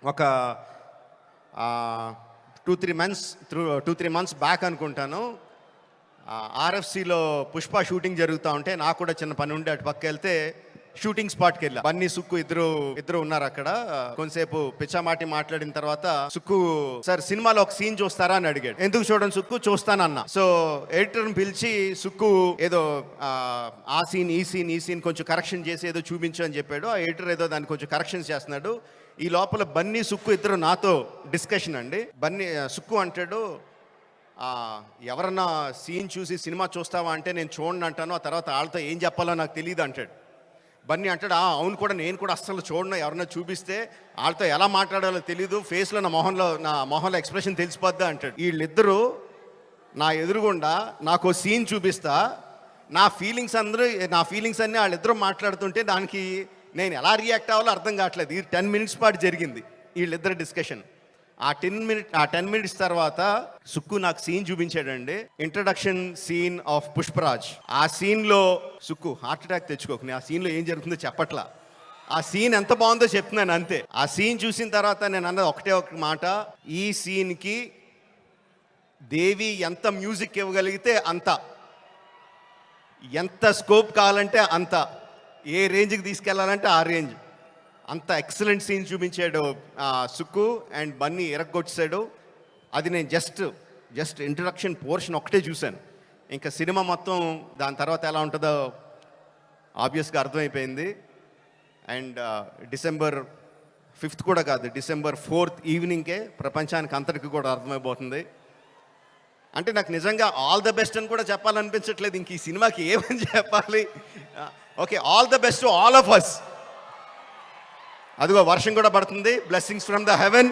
ఒక 2-3 months back అనుకుంటాను, ఆర్ఎఫ్సిలో Pushpa shooting జరుగుతూ ఉంటే నాకు కూడా చిన్న పని ఉండి అటు పక్క వెళ్తే షూటింగ్ స్పాట్కి వెళ్ళా. బన్నీ సుక్కు ఇద్దరు ఉన్నారు అక్కడ. కొంతసేపు పిచ్చామాటి మాట్లాడిన తర్వాత సుక్కు, సార్ సినిమాలో ఒక సీన్ చూస్తారా అని అడిగాడు. ఎందుకు చూడండి సుక్కు, చూస్తానన్నా. సో ఎడిటర్ని పిలిచి సుక్కు ఏదో ఆ సీన్ ఈ సీన్ కొంచెం కరెక్షన్ చేసి ఏదో చూపించు అని చెప్పాడు. ఆ ఎడిటర్ ఏదో దాన్ని కొంచెం కరెక్షన్స్ చేస్తున్నాడు. ఈ లోపల బన్నీ సుక్కు ఇద్దరు నాతో డిస్కషన్ అండి. సుక్కు అంటాడు, ఎవరన్నా సీన్ చూసి సినిమా చూస్తావా అంటే నేను చూడండి అంటాను, ఆ తర్వాత వాళ్ళతో ఏం చెప్పాలో నాకు తెలియదు అంటాడు. బన్నీ అంటాడు, అవును కూడా, నేను కూడా అస్సలు చూడను, ఎవరన్నా చూపిస్తే వాళ్ళతో ఎలా మాట్లాడాలో తెలీదు, ఫేస్లో నా మొహంలో ఎక్స్ప్రెషన్ తెలిసిపోద్దా అంటాడు. వీళ్ళిద్దరూ నా ఎదురుగుండా నాకు సీన్ చూపిస్తా, నా ఫీలింగ్స్ అన్నీ వాళ్ళిద్దరూ మాట్లాడుతుంటే దానికి నేను ఎలా రియాక్ట్ అవ్వాలో అర్థం కావట్లేదు. ఈ 10 minutes పాటు జరిగింది వీళ్ళిద్దరు డిస్కషన్. ఆ 10 minutes తర్వాత సుక్కు నాకు సీన్ చూపించాడండి, ఇంట్రడక్షన్ సీన్ ఆఫ్ పుష్పరాజ్. ఆ సీన్లో సుక్కు హార్ట్ అటాక్ తెచ్చుకోకు, నేను ఆ సీన్లో ఏం జరుగుతుందో చెప్పట్లా, ఆ సీన్ ఎంత బాగుందో చెప్తున్నాను అంతే. ఆ సీన్ చూసిన తర్వాత నేను అన్నది ఒకటే ఒక మాట, ఈ సీన్కి దేవి ఎంత మ్యూజిక్ ఇవ్వగలిగితే అంత, ఎంత స్కోప్ కావాలంటే అంత, ఏ రేంజ్కి తీసుకెళ్లాలంటే ఆ రేంజ్, అంత ఎక్సలెంట్ సీన్ చూపించాడు సుక్కు. అండ్ బన్నీ ఎరగొచ్చాడు. అది నేను జస్ట్ ఇంట్రడక్షన్ పోర్షన్ ఒకటే చూశాను. ఇంకా సినిమా మొత్తం దాని తర్వాత ఎలా ఉంటుందో ఆబ్వియస్గా అర్థమైపోయింది. అండ్ December 5th కూడా కాదు, December 4th ఈవినింగ్కే ప్రపంచానికి అంతటికి కూడా అర్థమైపోతుంది. అంటే నాకు నిజంగా ఆల్ ద బెస్ట్ అని కూడా చెప్పాలనిపించట్లేదు, ఇంక ఈ సినిమాకి ఏమని చెప్పాలి. Okay, all the best to all of us. అదిగో వర్షం కూడా పడుతుంది, బ్లెస్సింగ్స్ ఫ్రమ్ ద హెవెన్.